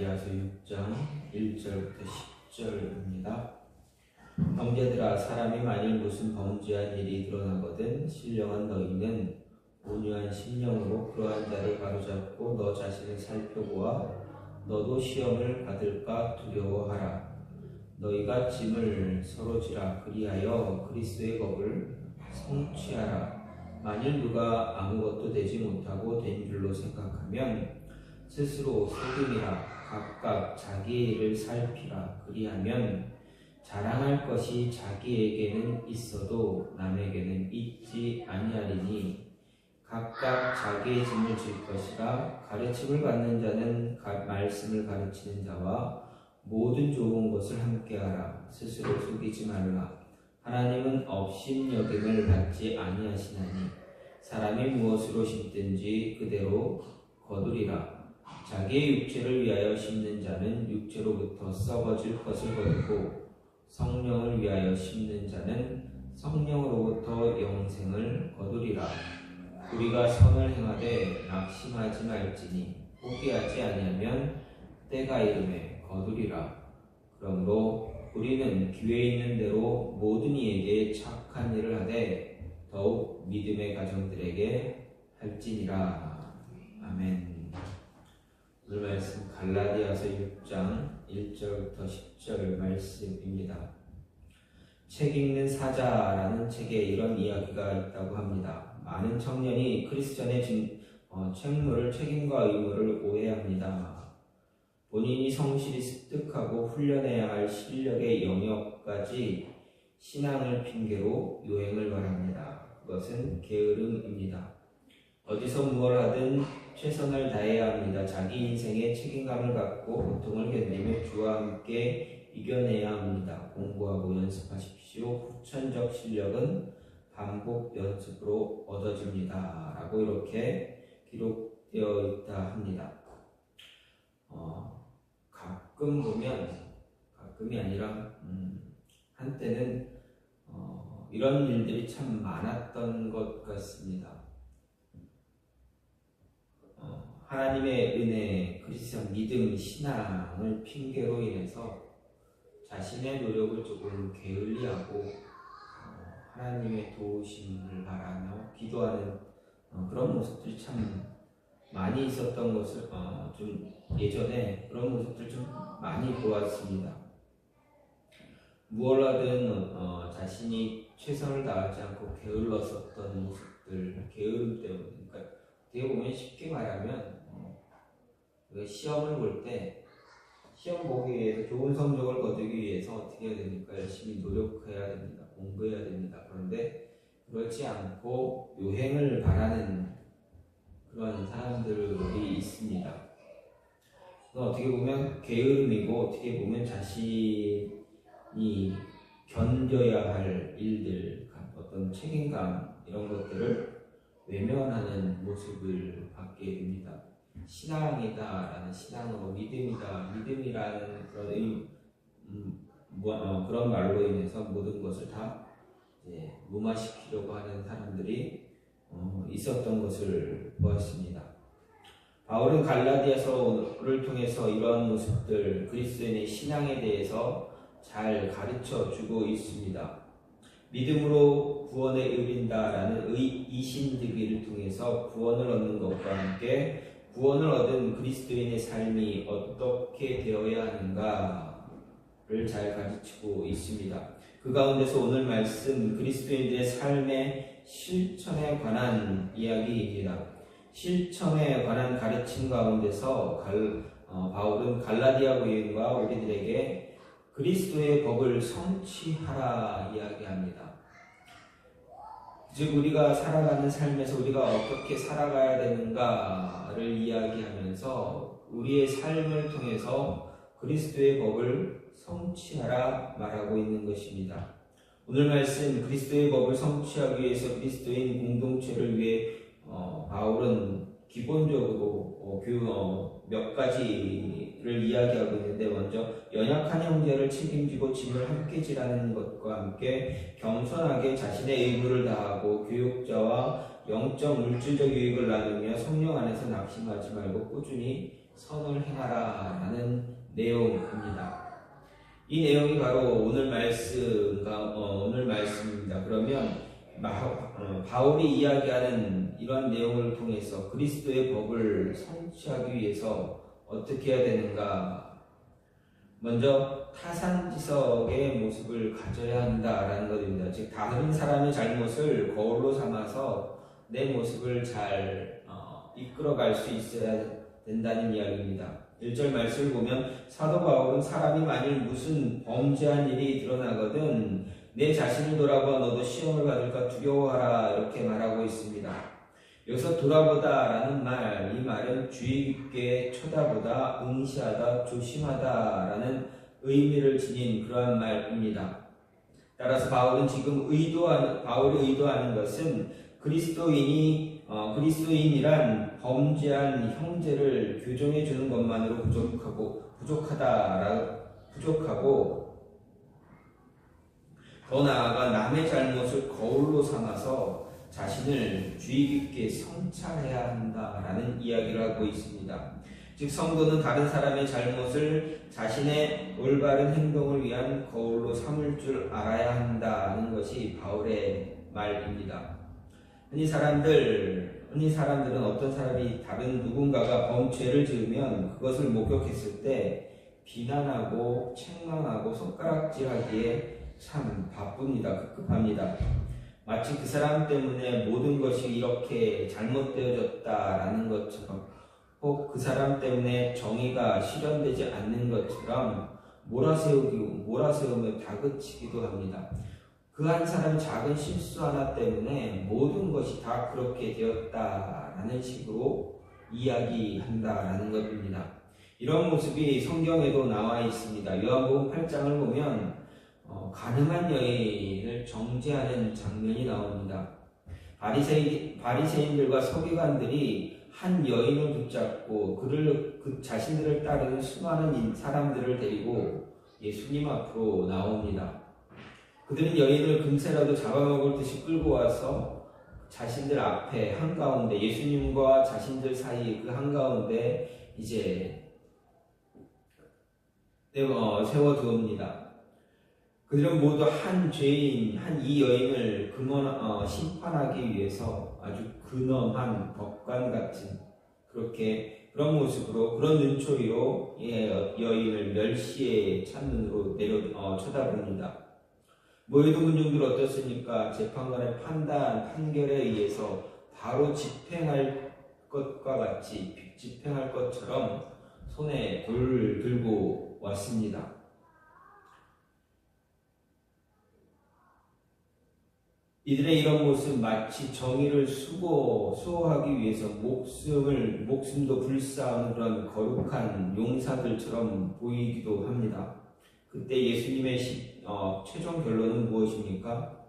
갈라디아서 6장 1절부터 10절입니다. 형제들아, 사람이 만일 무슨 범죄한 일이 드러나거든 신령한 너희는 온유한 심령으로 그러한 자를 바로잡고 너 자신을 살펴보아 너도 시험을 받을까 두려워하라. 너희가 짐을 서로 지라. 그리하여 그리스도의 법을 성취하라. 만일 누가 아무것도 되지 못하고 된 줄로 생각하면 스스로 속임이라. 각각 자기의 일을 살피라. 그리하면 자랑할 것이 자기에게는 있어도 남에게는 있지 아니하리니 각각 자기의 짐을 질 것이라. 가르침을 받는 자는 말씀을 가르치는 자와 모든 좋은 것을 함께하라. 스스로 속이지 말라. 하나님은 업신여김을 받지 아니하시나니 사람이 무엇으로 심든지 그대로 거두리라. 자기의 육체를 위하여 심는 자는 육체로부터 썩어질 것을 거두고 성령을 위하여 심는 자는 성령으로부터 영생을 거두리라. 우리가 선을 행하되 낙심하지 말지니 포기하지 아니하면 때가 이르매 거두리라. 그러므로 우리는 기회 있는 대로 모든 이에게 착한 일을 하되 더욱 믿음의 가정들에게 할지니라. 아멘. 오늘 말씀 갈라디아서 6장 1절부터 10절 말씀입니다. 책 읽는 사자라는 책에 이런 이야기가 있다고 합니다. 많은 청년이 크리스천의 책무를 책임과 의무를 오해합니다. 본인이 성실히 습득하고 훈련해야 할 실력의 영역까지 신앙을 핑계로 요행을 말합니다. 그것은 게으름입니다. 어디서 무엇을 하든 최선을 다해야 합니다. 자기 인생에 책임감을 갖고 고통을 견디며 주와 함께 이겨내야 합니다. 공부하고 연습하십시오. 후천적 실력은 반복 연습으로 얻어집니다. 라고 이렇게 기록되어 있다 합니다. 가끔 보면, 가끔이 아니라 한때는 이런 일들이 참 많았던 것 같습니다. 하나님의 은혜, 크리스천 믿음, 신앙을 핑계로 인해서 자신의 노력을 조금 게을리하고 하나님의 도우심을 바라며 기도하는 그런 모습들이 참 많이 있었던 것을 좀 예전에 그런 모습들 좀 많이 보았습니다. 무엇을 하든 자신이 최선을 다하지 않고 게을렀었던 모습들, 게으름 때문에, 그러니까 어떻게 보면 쉽게 말하면 시험을 볼 때 시험 보기 위해서 좋은 성적을 거두기 위해서 어떻게 해야 됩니까? 열심히 노력해야 됩니다. 공부해야 됩니다. 그런데 그렇지 않고 요행을 바라는 그런 사람들이 있습니다. 어떻게 보면 게으름이고 어떻게 보면 자신이 견뎌야 할 일들, 어떤 책임감 이런 것들을 외면하는 모습을 갖게 됩니다. 신앙이다라는 신앙으로 믿음이라는 그런 말로 인해서 모든 것을 다 무마시키려고 하는 사람들이 있었던 것을 보았습니다. 바울은 갈라디아서를 통해서 이러한 모습들, 그리스도인의 신앙에 대해서 잘 가르쳐 주고 있습니다. 믿음으로 구원에 이른다라는 이신득위를 통해서 구원을 얻는 것과 함께 구원을 얻은 그리스도인의 삶이 어떻게 되어야 하는가를 잘 가르치고 있습니다. 그 가운데서 오늘 말씀 그리스도인들의 삶의 실천에 관한 이야기입니다. 실천에 관한 가르침 가운데서 바울은 갈라디아 교인과 우리들에게 그리스도의 법을 성취하라 이야기합니다. 즉 우리가 살아가는 삶에서 우리가 어떻게 살아가야 되는가를 이야기하면서 우리의 삶을 통해서 그리스도의 법을 성취하라 말하고 있는 것입니다. 오늘 말씀 그리스도의 법을 성취하기 위해서 그리스도인 공동체를 위해 바울은 기본적으로 몇 가지를 이야기하고 있는데, 먼저 연약한 형제를 책임지고 짐을 함께 지라는 것과 함께 겸손하게 자신의 의무를 다하고 교육자와 영적 물질적 유익을 나누며 성령 안에서 낙심하지 말고 꾸준히 선을 행하라 라는 내용입니다. 이 내용이 바로 오늘 말씀입니다. 그러면 바울이 이야기하는 이런 내용을 통해서 그리스도의 법을 성취하기 위해서 어떻게 해야 되는가? 먼저 타산지석의 모습을 가져야 한다라는 것입니다. 즉 다른 사람의 잘못을 거울로 삼아서 내 모습을 잘 이끌어갈 수 있어야 된다는 이야기입니다. 1절 말씀을 보면 사도 바울은 사람이 만일 무슨 범죄한 일이 드러나거든 내 자신을 돌아보아 너도 시험을 받을까 두려워하라 이렇게 말하고 있습니다. 여기서 돌아보다라는 이 말은 주의 깊게 쳐다보다, 응시하다, 조심하다라는 의미를 지닌 그러한 말입니다. 따라서 바울이 의도하는 것은 그리스도인이란 범죄한 형제를 교정해 주는 것만으로 부족하고 더 나아가 남의 잘못을 거울로 삼아서 자신을 주의 깊게 성찰해야 한다라는 이야기를 하고 있습니다. 즉 성도는 다른 사람의 잘못을 자신의 올바른 행동을 위한 거울로 삼을 줄 알아야 한다는 것이 바울의 말입니다. 흔히 사람들은 어떤 사람이 다른 누군가가 죄를 지으면 그것을 목격했을 때 비난하고 책망하고 손가락질하기에 참 급합니다. 마치 그 사람 때문에 모든 것이 이렇게 잘못되어졌다라는 것처럼 혹 그 사람 때문에 정의가 실현되지 않는 것처럼 몰아세우며 다그치기도 합니다. 그 한 사람의 작은 실수 하나 때문에 모든 것이 다 그렇게 되었다라는 식으로 이야기한다라는 것입니다. 이런 모습이 성경에도 나와 있습니다. 요한복음 8장을 보면 가늠한 여인을 정죄하는 장면이 나옵니다. 바리새인들과 서기관들이 한 여인을 붙잡고 그 자신들을 따르는 수많은 사람들을 데리고 예수님 앞으로 나옵니다. 그들은 여인을 금세라도 잡아먹을 듯이 끌고 와서 자신들 앞에 한가운데 예수님과 자신들 사이 그 한가운데 이제 세워두옵니다. 그들은 모두 한 죄인, 이 여인을 심판하기 위해서 아주 근엄한 법관 같은 그런 모습으로, 그런 눈초리로 여인을 멸시의 찬눈으로 쳐다봅니다. 모여든 군중들 어떻습니까? 재판관의 판결에 의해서 바로 집행할 것처럼 손에 돌을 들고 왔습니다. 이들의 이런 모습 마치 정의를 수호하기 위해서 목숨도 불사하는 그런 거룩한 용사들처럼 보이기도 합니다. 그때 예수님의 최종 결론은 무엇입니까?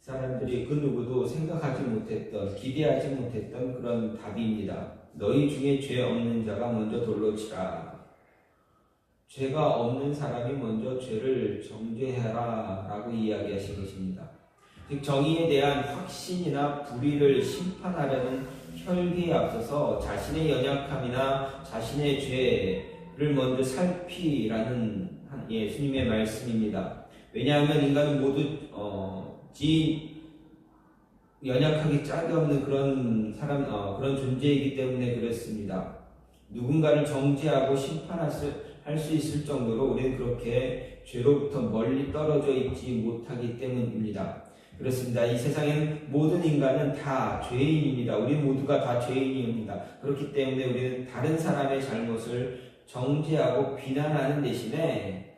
사람들이 그 누구도 생각하지 못했던, 기대하지 못했던 그런 답입니다. 너희 중에 죄 없는 자가 먼저 돌로 치라. 죄가 없는 사람이 먼저 죄를 정죄해라 라고 이야기하신 것입니다. 즉 정의에 대한 확신이나 불의를 심판하려는 혈기에 앞서서 자신의 연약함이나 자신의 죄를 먼저 살피라는 예수님의 말씀입니다. 왜냐하면 인간은 모두 연약하기 짝이 없는 그런 존재이기 때문에 그렇습니다. 누군가를 정죄하고 심판할 수 있을 정도로 우리는 그렇게 죄로부터 멀리 떨어져 있지 못하기 때문입니다. 그렇습니다. 이 세상에는 모든 인간은 다 죄인입니다. 우리 모두가 다 죄인입니다. 그렇기 때문에 우리는 다른 사람의 잘못을 정죄하고 비난하는 대신에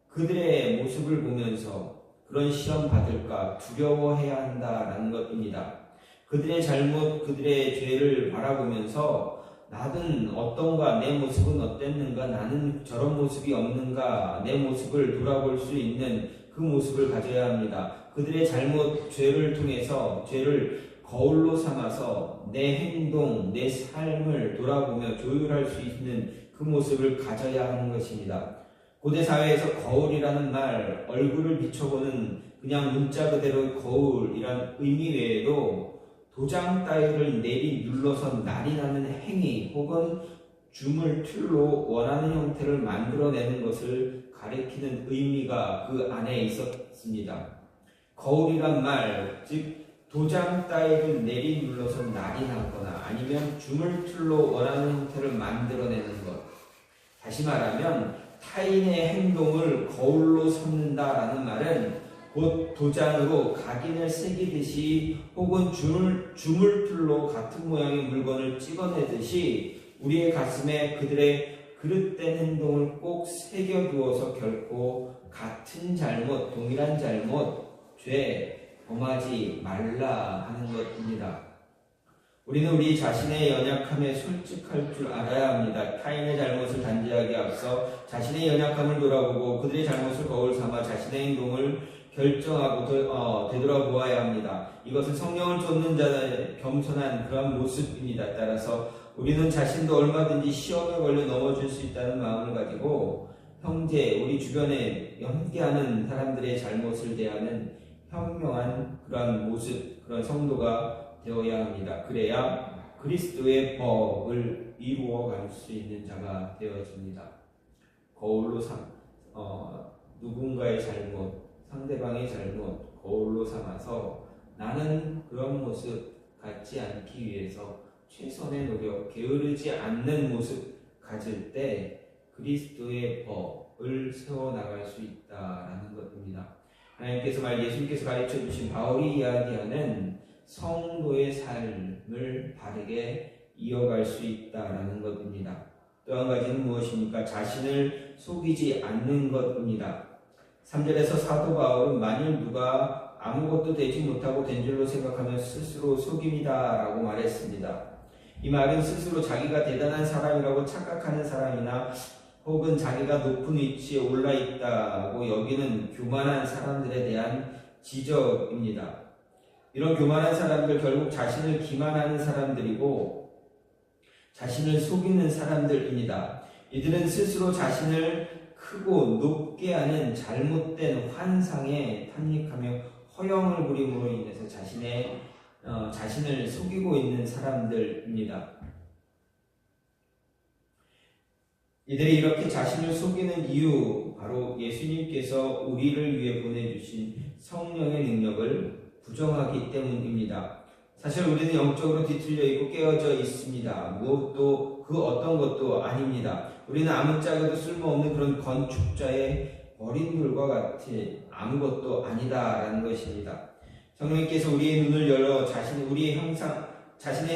그들의 모습을 보면서 그런 시험 받을까 두려워해야 한다라는 것입니다. 그들의 잘못, 그들의 죄를 바라보면서 나는 어떤가, 내 모습은 어땠는가, 나는 저런 모습이 없는가, 내 모습을 돌아볼 수 있는 그 모습을 가져야 합니다. 그들의 잘못, 죄를 통해서 죄를 거울로 삼아서 내 행동, 내 삶을 돌아보며 조율할 수 있는 그 모습을 가져야 하는 것입니다. 고대 사회에서 거울이라는 말, 얼굴을 비춰보는 그냥 문자 그대로 거울이란 의미 외에도 도장 따위를 내리 눌러서 날이 나는 행위 혹은 줌을 틀로 원하는 형태를 만들어내는 것을 가리키는 의미가 그 안에 있었습니다. 거울이란 말, 즉 도장 따위를 내리눌러서 날인하거나 아니면 줌을 틀로 원하는 형태를 만들어내는 것. 다시 말하면 타인의 행동을 거울로 삼는다라는 말은 곧 도장으로 각인을 새기듯이 혹은 줌을 틀로 같은 모양의 물건을 찍어내듯이 우리의 가슴에 그들의 그릇된 행동을 꼭 새겨두어서 결코 같은 잘못, 동일한 잘못, 죄, 범하지 말라 하는 것입니다. 우리는 우리 자신의 연약함에 솔직할 줄 알아야 합니다. 타인의 잘못을 단죄하기 앞서 자신의 연약함을 돌아보고 그들의 잘못을 거울 삼아 자신의 행동을 결정하고 되돌아보아야 합니다. 이것은 성령을 쫓는 자의 겸손한 그런 모습입니다. 따라서 우리는 자신도 얼마든지 시험에 걸려 넘어질 수 있다는 마음을 가지고 형제, 우리 주변에 함께하는 사람들의 잘못을 대하는 현명한 그런 모습, 그런 성도가 되어야 합니다. 그래야 그리스도의 법을 이루어갈 수 있는 자가 되어집니다. 거울로 누군가의 잘못, 상대방의 잘못 거울로 삼아서 나는 그런 모습 갖지 않기 위해서 최선의 노력, 게으르지 않는 모습 가질 때 그리스도의 법을 세워나갈 수 있다라는 것입니다. 하나님께서 예수님께서 가르쳐 주신 바울이 이야기하는 성도의 삶을 바르게 이어갈 수 있다라는 것입니다. 또 한 가지는 무엇입니까? 자신을 속이지 않는 것입니다. 3절에서 사도 바울은 만일 누가 아무것도 되지 못하고 된 줄로 생각하면 스스로 속임이다 라고 말했습니다. 이 말은 스스로 자기가 대단한 사람이라고 착각하는 사람이나 혹은 자기가 높은 위치에 올라 있다고 여기는 교만한 사람들에 대한 지적입니다. 이런 교만한 사람들 결국 자신을 기만하는 사람들이고 자신을 속이는 사람들입니다. 이들은 스스로 자신을 크고 높게 하는 잘못된 환상에 탐닉하며 허영을 부림으로 인해서 자신을 속이고 있는 사람들입니다. 이들이 이렇게 자신을 속이는 이유, 바로 예수님께서 우리를 위해 보내주신 성령의 능력을 부정하기 때문입니다. 사실 우리는 영적으로 뒤틀려 있고 깨어져 있습니다. 무엇도 그 어떤 것도 아닙니다. 우리는 아무짝에도 쓸모없는 그런 건축자의 버린 돌과 같이 아무것도 아니다라는 것입니다. 성령님께서 우리의 눈을 열어 자신의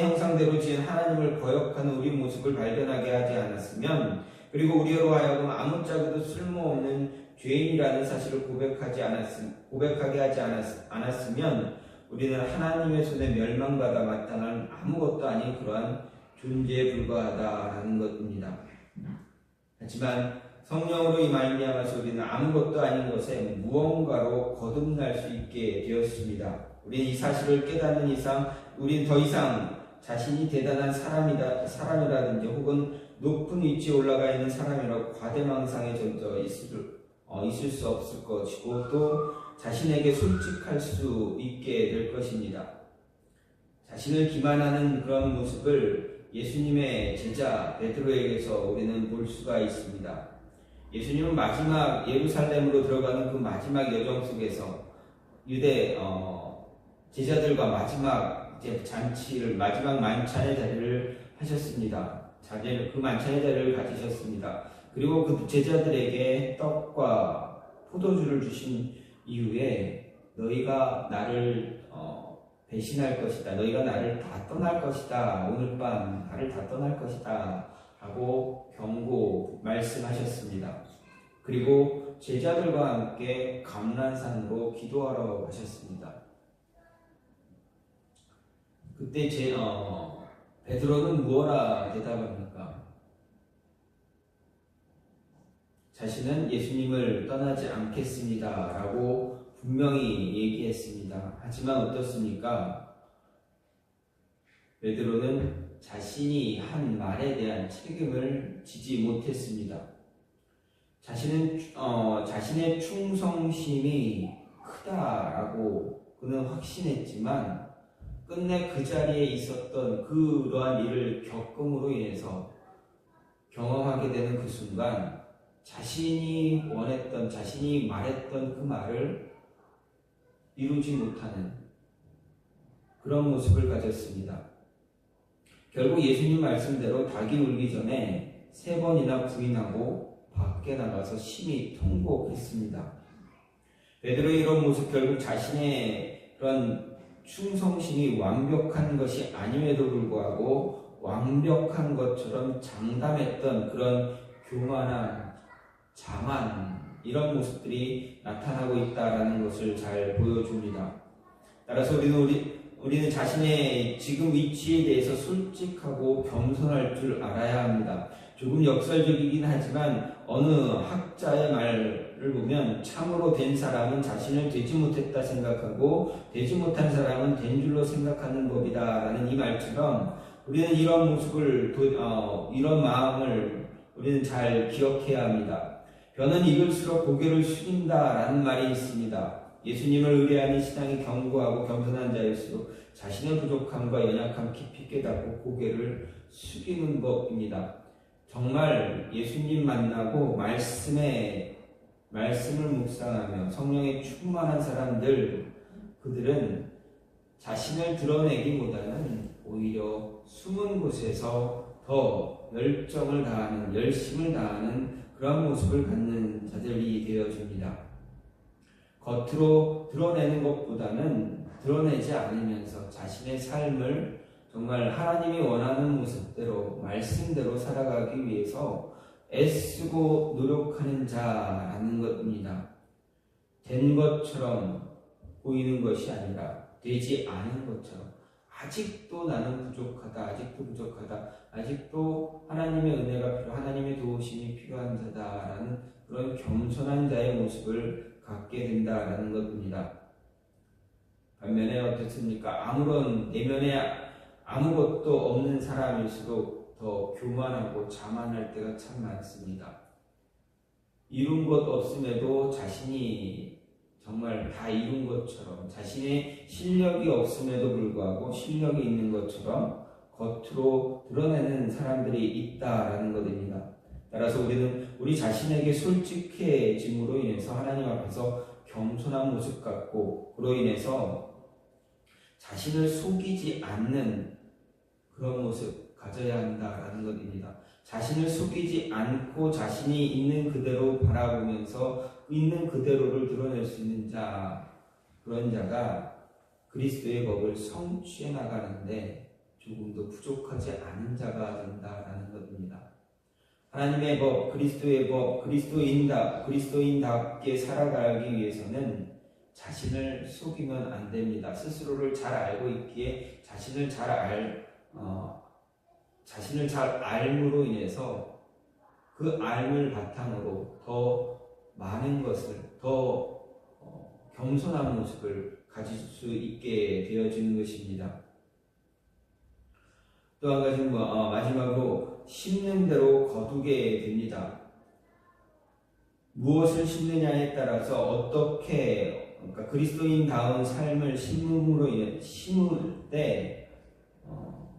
형상대로 지은 하나님을 거역하는 우리 모습을 발견하게 하지 않았으면, 그리고 우리로 하여금 아무짝에도 쓸모없는 죄인이라는 사실을 고백하게 하지 않았으면 우리는 하나님의 손에 멸망받아 마땅한 아무것도 아닌 그러한 존재에 불과하다라는 것입니다. 하지만 성령으로 이 말미암아서 우리는 아무것도 아닌 것에 무언가로 거듭날 수 있게 되었습니다. 우리는 이 사실을 깨닫는 이상 우리는 더 이상 자신이 대단한 사람이라든지 혹은 높은 위치에 올라가 있는 사람이라고 과대망상에 젖어 있을 수 없을 것이고 또 자신에게 솔직할 수 있게 될 것입니다. 자신을 기만하는 그런 모습을 예수님의 제자 베드로에게서 우리는 볼 수가 있습니다. 예수님은 마지막 예루살렘으로 들어가는 그 마지막 여정 속에서 유대 제자들과 마지막 마지막 만찬의 자리를 하셨습니다. 그 만찬의 자리를 가지셨습니다. 그리고 그 제자들에게 떡과 포도주를 주신 이후에 너희가 나를 배신할 것이다. 너희가 나를 다 떠날 것이다. 오늘 밤 나를 다 떠날 것이다. 하고 경고 말씀하셨습니다. 그리고 제자들과 함께 감람산으로 기도하러 가셨습니다. 그때 베드로는 무엇라 대답합니까? 자신은 예수님을 떠나지 않겠습니다. 라고 분명히 얘기했습니다. 하지만 어떻습니까? 베드로는 자신이 한 말에 대한 책임을 지지 못했습니다. 자신의 충성심이 크다라고 그는 확신했지만 끝내 그 자리에 있었던 그러한 일을 겪음으로 인해서 경험하게 되는 그 순간 자신이 원했던, 자신이 말했던 그 말을 이루지 못하는 그런 모습을 가졌습니다. 결국 예수님 말씀대로 닭이 울기 전에 3번이나 부인하고 밖에 나가서 심히 통곡했습니다. 베드로의 이런 모습, 결국 자신의 그런 충성심이 완벽한 것이 아님에도 불구하고 완벽한 것처럼 장담했던 그런 교만한 자만, 이런 모습들이 나타나고 있다는 것을 잘 보여줍니다. 따라서 우리는 자신의 지금 위치에 대해서 솔직하고 겸손할 줄 알아야 합니다. 조금 역설적이긴 하지만 어느 학자의 말을 보면 참으로 된 사람은 자신을 되지 못했다 생각하고 되지 못한 사람은 된 줄로 생각하는 법이다 라는 이 말처럼 우리는 이런 모습을, 이런 마음을 우리는 잘 기억해야 합니다. 벼는 익을수록 고개를 숙인다 라는 말이 있습니다. 예수님을 의뢰하는 신앙이 견고하고 겸손한 자일수록 자신의 부족함과 연약함 깊이 깨닫고 고개를 숙이는 법입니다. 정말 예수님 만나고 말씀을 묵상하며 성령에 충만한 사람들, 그들은 자신을 드러내기보다는 오히려 숨은 곳에서 더 열정을 다하는, 열심을 다하는 그런 모습을 갖는 자들이 되어줍니다. 겉으로 드러내는 것보다는 드러내지 않으면서 자신의 삶을 정말 하나님이 원하는 모습대로, 말씀대로 살아가기 위해서 애쓰고 노력하는 자라는 것입니다. 된 것처럼 보이는 것이 아니라 되지 않은 것처럼 아직도 나는 부족하다, 아직도 부족하다, 아직도 하나님의 은혜가 필요, 하나님의 도우심이 필요한 자다라는 그런 겸손한 자의 모습을 갖게 된다라는 것입니다. 반면에 어떻습니까? 아무런 내면에 아무것도 없는 사람일수록 더 교만하고 자만할 때가 참 많습니다. 이룬 것 없음에도 자신이 정말 다 이룬 것처럼, 자신의 실력이 없음에도 불구하고 실력이 있는 것처럼 겉으로 드러내는 사람들이 있다라는 것입니다. 따라서 우리는 우리 자신에게 솔직해짐으로 인해서 하나님 앞에서 겸손한 모습 갖고, 그로 인해서 자신을 속이지 않는 그런 모습 가져야 한다라는 것입니다. 자신을 속이지 않고 자신이 있는 그대로 바라보면서 있는 그대로를 드러낼 수 있는 자, 그런 자가 그리스도의 법을 성취해 나가는데 조금도 부족하지 않은 자가 된다라는 것입니다. 하나님의 법, 그리스도의 법, 그리스도인답게 살아가기 위해서는 자신을 속이면 안 됩니다. 스스로를 잘 알고 있기에 자신을 잘 알므로 인해서 그 알을 바탕으로 더 많은 것을, 더 겸손한 모습을 가질 수 있게 되어지는 것입니다. 또 한 가지는 마지막으로 심는 대로 거두게 됩니다. 무엇을 심느냐에 따라서 어떻게, 그러니까 그리스도인다운 삶을 심을 때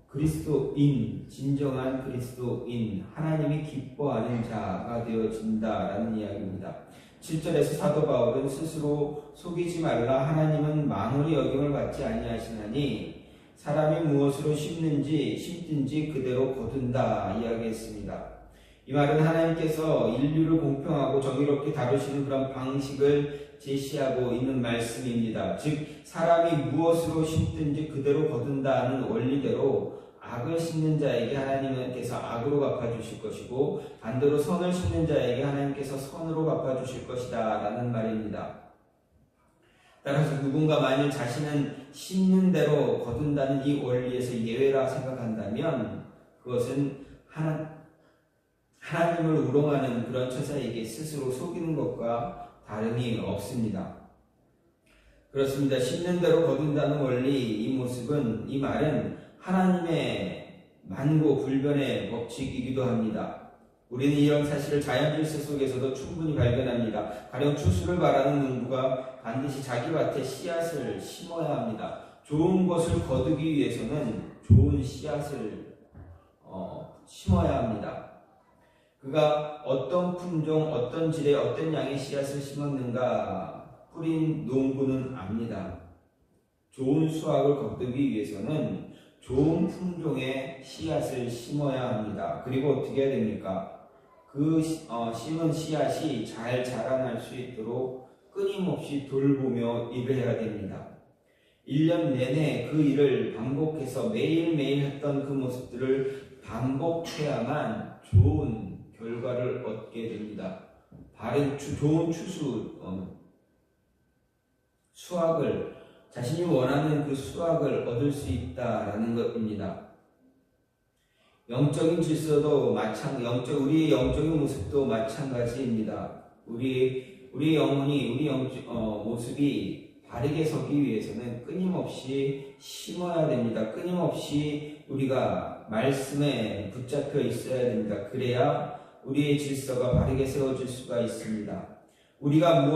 그리스도인, 진정한 그리스도인, 하나님이 기뻐하는 자가 되어진다라는 이야기입니다. 7절에서 사도 바울은 스스로 속이지 말라, 하나님은 망언이 여김을 받지 아니하시나니 사람이 무엇으로 심든지 그대로 거둔다 이야기했습니다. 이 말은 하나님께서 인류를 공평하고 정의롭게 다루시는 그런 방식을 제시하고 있는 말씀입니다. 즉 사람이 무엇으로 심든지 그대로 거둔다는 원리대로 악을 심는 자에게 하나님께서 악으로 갚아주실 것이고 반대로 선을 심는 자에게 하나님께서 선으로 갚아주실 것이다 라는 말입니다. 따라서 누군가 만일 자신은 심는 대로 거둔다는 이 원리에서 예외라 생각한다면 그것은 하나님을 우롱하는 그런 처사에게 스스로 속이는 것과 다름이 없습니다. 그렇습니다. 심는 대로 거둔다는 원리, 이 모습은, 이 말은 하나님의 만고 불변의 법칙이기도 합니다. 우리는 이런 사실을 자연 질서 속에서도 충분히 발견합니다. 가령 추수를 바라는 농부가 반드시 자기 밭에 씨앗을 심어야 합니다. 좋은 것을 거두기 위해서는 좋은 씨앗을 심어야 합니다. 그가 어떤 품종, 어떤 질의, 어떤 양의 씨앗을 심었는가 뿌린 농부는 압니다. 좋은 수확을 거두기 위해서는 좋은 품종의 씨앗을 심어야 합니다. 그리고 어떻게 해야 됩니까? 그 심은 씨앗이 잘 자라날 수 있도록 끊임없이 돌보며 일을 해야 됩니다. 1년 내내 그 일을 반복해서 매일매일 했던 그 모습들을 반복해야만 좋은 결과를 얻게 됩니다. 바른 좋은 수확을 자신이 원하는 그 수확을 얻을 수 있다라는 것입니다. 영적인 질서도 우리의 영적인 모습도 마찬가지입니다. 우리의 영혼이 모습이 바르게 서기 위해서는 끊임없이 심어야 됩니다. 끊임없이 우리가 말씀에 붙잡혀 있어야 됩니다. 그래야 우리의 질서가 바르게 세워질 수가 있습니다. 우리가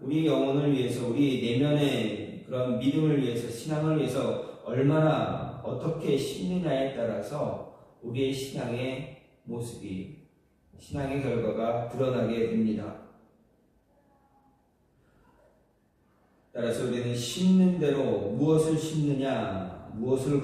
우리 영혼을 위해서, 우리 내면의 그런 믿음을 위해서, 신앙을 위해서 얼마나 어떻게 심느냐에 따라서 우리의 신앙의 모습이, 신앙의 결과가 드러나게 됩니다. 따라서 우리는 심는 대로 무엇을 심느냐, 무엇을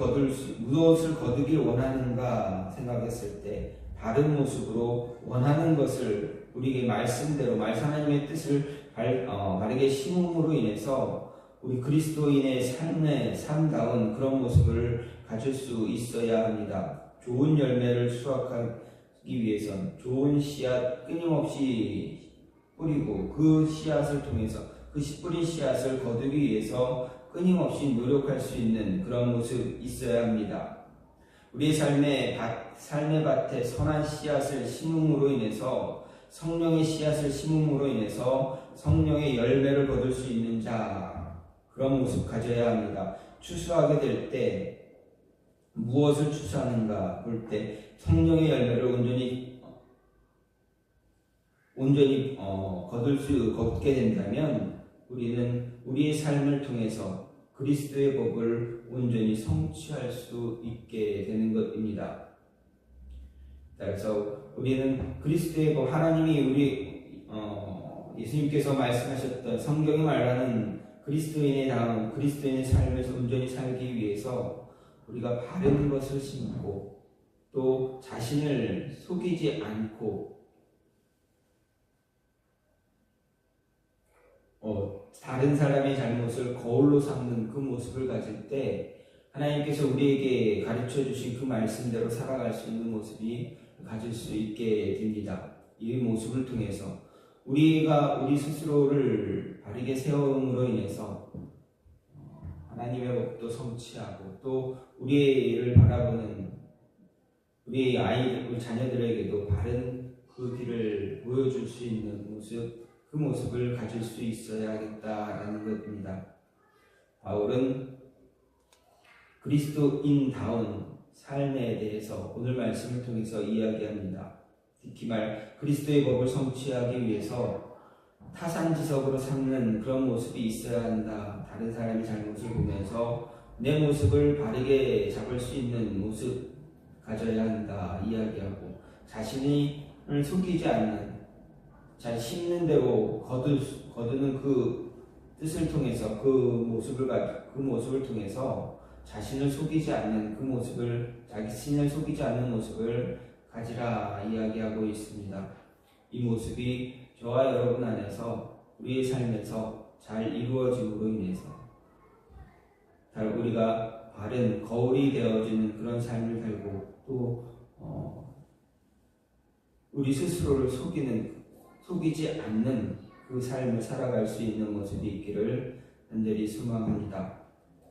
거두길 원하는가 생각했을 때 바른 모습으로 원하는 것을 우리에게 하나님의 뜻을 바르게 심음으로 인해서 우리 그리스도인의 삶다운 그런 모습을 가질 수 있어야 합니다. 좋은 열매를 수확하기 위해선 좋은 씨앗 끊임없이 뿌리고 그 씨앗을 통해서 그 뿌린 씨앗을 거두기 위해서 끊임없이 노력할 수 있는 그런 모습이 있어야 합니다. 우리의 삶의 밭에 선한 씨앗을 심음으로 인해서 성령의 씨앗을 심음으로 인해서 성령의 열매를 거둘 수 있는 그런 모습 가져야 합니다. 추수하게 될 때 무엇을 추수하는가 볼 때 성령의 열매를 온전히 걷게 된다면 우리는 우리의 삶을 통해서 그리스도의 법을 온전히 성취할 수 있게 되는 것입니다. 따라서 우리는 그리스도의 법, 하나님이 예수님께서 말씀하셨던 성경이 말하는 그리스도인의 삶에서 온전히 살기 위해서 우리가 바른 것을 심고 또 자신을 속이지 않고 다른 사람의 잘못을 거울로 삼는 그 모습을 가질 때 하나님께서 우리에게 가르쳐 주신 그 말씀대로 살아갈 수 있는 모습이 가질 수 있게 됩니다. 이 모습을 통해서 우리가 우리 스스로를 바르게 세움으로 인해서 하나님의 법도 성취하고 또 우리의 일을 바라보는 우리 자녀들에게도 바른 그 길을 보여줄 수 있는 모습, 그 모습을 가질 수 있어야겠다라는 것입니다. 바울은 그리스도인다운 삶에 대해서 오늘 말씀을 통해서 이야기합니다. 특히 그리스도의 법을 성취하기 위해서 타산지석으로 삼는 그런 모습이 있어야 한다. 다른 사람의 잘못을 보면서 내 모습을 바르게 잡을 수 있는 모습 가져야 한다 이야기하고, 자신을 속이지 않는, 잘 심는 대로 거두는 그 뜻을 통해서 그 모습을 통해서 자신을 속이지 않는 그 모습을, 자신을 속이지 않는 모습을 가지라 이야기하고 있습니다. 이 모습이 저와 여러분 안에서 우리의 삶에서 잘 이루어짐으로 인해서 우리가 바른 거울이 되어지는 그런 삶을 살고 또 우리 스스로를 속이지 않는 그 삶을 살아갈 수 있는 모습이 있기를 간절히 소망합니다.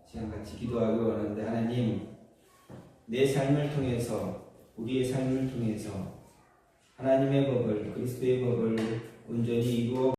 시간 같이 기도하기 원하는데, 하나님, 내 삶을 통해서, 우리의 삶을 통해서 하나님의 법을, 그리스도의 법을 온전히 이루어